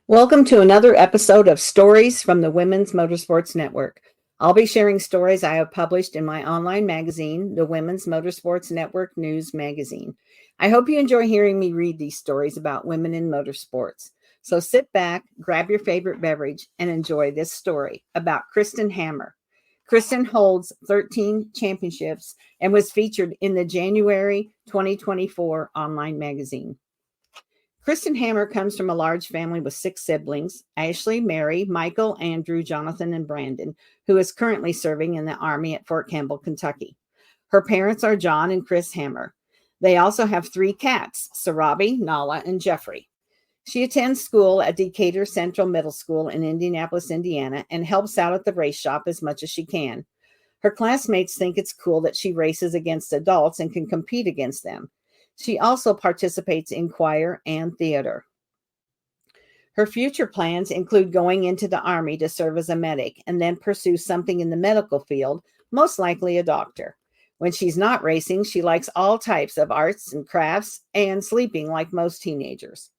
Welcome to another episode of Stories from the Women's Motorsports Network. I'll be sharing stories I have published in my online magazine, the Women's Motorsports Network News Magazine. I hope you enjoy hearing me read these stories about women in motorsports. So sit back, grab your favorite beverage, and enjoy this story about Kristen Hammer. Kristen holds 13 championships and was featured in the January 2024 online magazine. Kristen Hammer comes from a large family with six siblings: Ashley, Mary, Michael, Andrew, Jonathan, and Brandon, who is currently serving in the Army at Fort Campbell, Kentucky. Her parents are John and Chris Hammer. They also have three cats: Sarabi, Nala, and Jeffrey. She attends school at Decatur Central Middle School in Indianapolis, Indiana, and helps out at the race shop as much as she can. Her classmates think it's cool that she races against adults and can compete against them. She also participates in choir and theater. Her future plans include going into the Army to serve as a medic and then pursue something in the medical field, most likely a doctor. When she's not racing, she likes all types of arts and crafts and sleeping like most teenagers.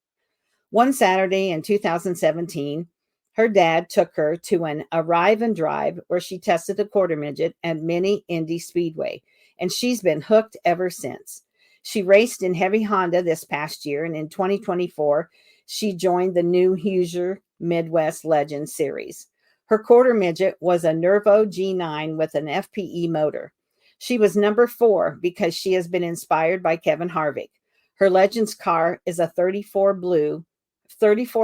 One Saturday in 2017, her dad took her to an arrive and drive where she tested a quarter midget at Mini Indy Speedway, and she's been hooked ever since. She raced in heavy Honda this past year, and in 2024, she joined the new Hoosier Midwest Legend Series. Her quarter midget was a Nervo G9 with an FPE motor. She was number 4 because she has been inspired by Kevin Harvick. Her Legends car is a 34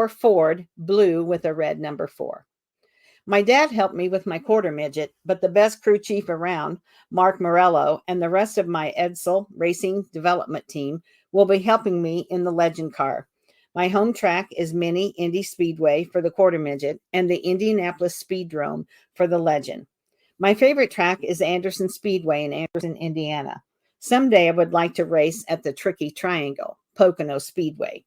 Ford blue with a red number 4. My dad helped me with my quarter midget, but the best crew chief around, Mark Morello, and the rest of my Edsel Racing development team will be helping me in the Legend car. My home track is Mini Indy Speedway for the quarter midget and the Indianapolis Speedrome for the Legend. My favorite track is Anderson Speedway in Anderson, Indiana. Someday I would like to race at the Tricky Triangle, Pocono Speedway.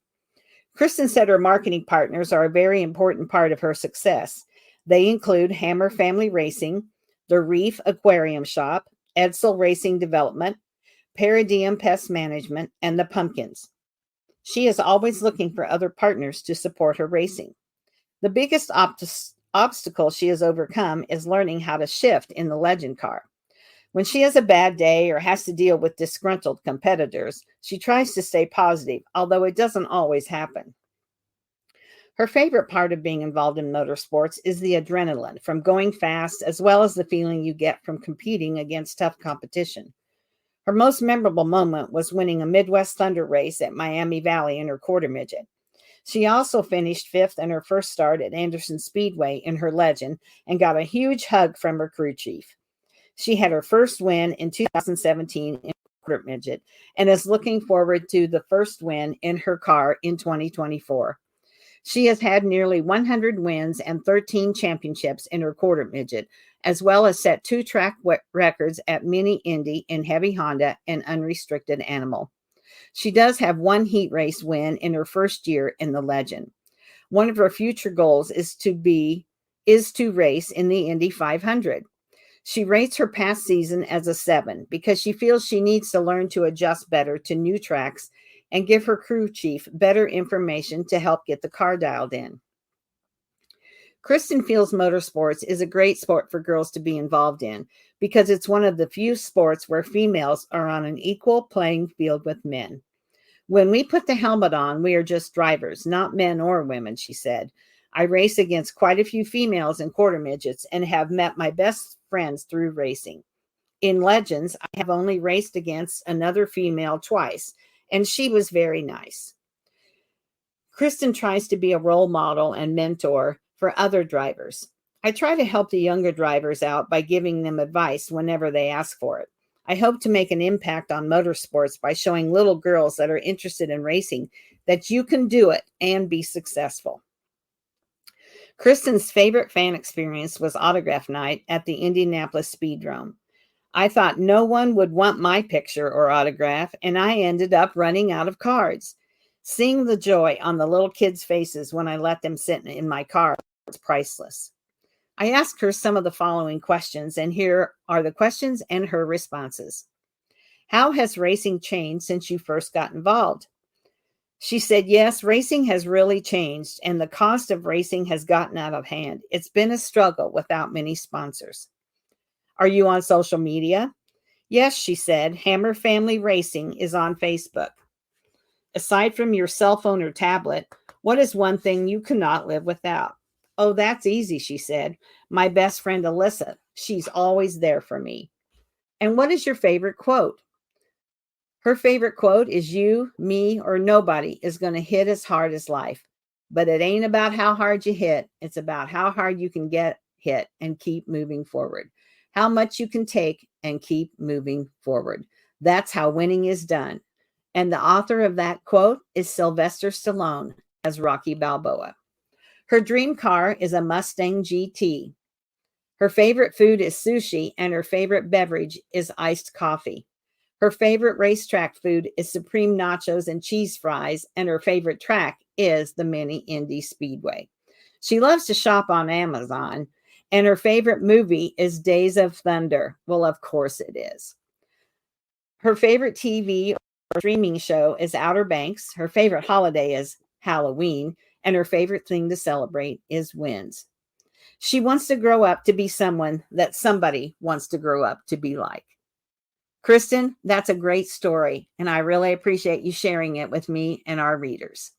Kristen said her marketing partners are a very important part of her success. They include Hammer Family Racing, the Reef Aquarium Shop, Edsel Racing Development, Peridium Pest Management, and the Pumpkins. She is always looking for other partners to support her racing. The biggest obstacle she has overcome is learning how to shift in the Legend car. When she has a bad day or has to deal with disgruntled competitors, she tries to stay positive, although it doesn't always happen. Her favorite part of being involved in motorsports is the adrenaline from going fast, as well as the feeling you get from competing against tough competition. Her most memorable moment was winning a Midwest Thunder race at Miami Valley in her quarter midget. She also finished 5th in her first start at Anderson Speedway in her Legend and got a huge hug from her crew chief. She had her first win in 2017 in quarter midget and is looking forward to the first win in her car in 2024. She has had nearly 100 wins and 13 championships in her quarter midget, as well as set 2 track records at Mini Indy in heavy Honda and unrestricted animal. She does have 1 heat race win in her first year in the Legend. One of her future goals is to race in the Indy 500. She rates her past season as a 7 because she feels she needs to learn to adjust better to new tracks and give her crew chief better information to help get the car dialed in. Kristen feels motorsports is a great sport for girls to be involved in because it's one of the few sports where females are on an equal playing field with men. When we put the helmet on, we are just drivers, not men or women, she said. I race against quite a few females and quarter midgets and have met my best friends through racing. In Legends, I have only raced against another female twice, and she was very nice. Kristen tries to be a role model and mentor for other drivers. I try to help the younger drivers out by giving them advice whenever they ask for it. I hope to make an impact on motorsports by showing little girls that are interested in racing that you can do it and be successful. Kristen's favorite fan experience was autograph night at the Indianapolis Speedrome. I thought no one would want my picture or autograph, and I ended up running out of cards. Seeing the joy on the little kids' faces when I let them sit in my car was priceless. I asked her some of the following questions, and here are the questions and her responses. How has racing changed since you first got involved? She said, yes, racing has really changed, and the cost of racing has gotten out of hand. It's been a struggle without many sponsors. Are you on social media? Yes, she said. Hammer Family Racing is on Facebook. Aside from your cell phone or tablet, what is one thing you cannot live without? Oh, that's easy, she said. My best friend Alyssa. She's always there for me. And what is your favorite quote? Her favorite quote is you, me, or nobody is going to hit as hard as life. But it ain't about how hard you hit. It's about how hard you can get hit and keep moving forward. How much you can take and keep moving forward. That's how winning is done. And the author of that quote is Sylvester Stallone as Rocky Balboa. Her dream car is a Mustang GT. Her favorite food is sushi, and her favorite beverage is iced coffee. Her favorite racetrack food is supreme nachos and cheese fries, and her favorite track is the Mini Indy Speedway. She loves to shop on Amazon, and her favorite movie is Days of Thunder. Well, of course it is. Her favorite TV or streaming show is Outer Banks. Her favorite holiday is Halloween, and her favorite thing to celebrate is wins. She wants to grow up to be someone that somebody wants to grow up to be like. Kristen, that's a great story, and I really appreciate you sharing it with me and our readers.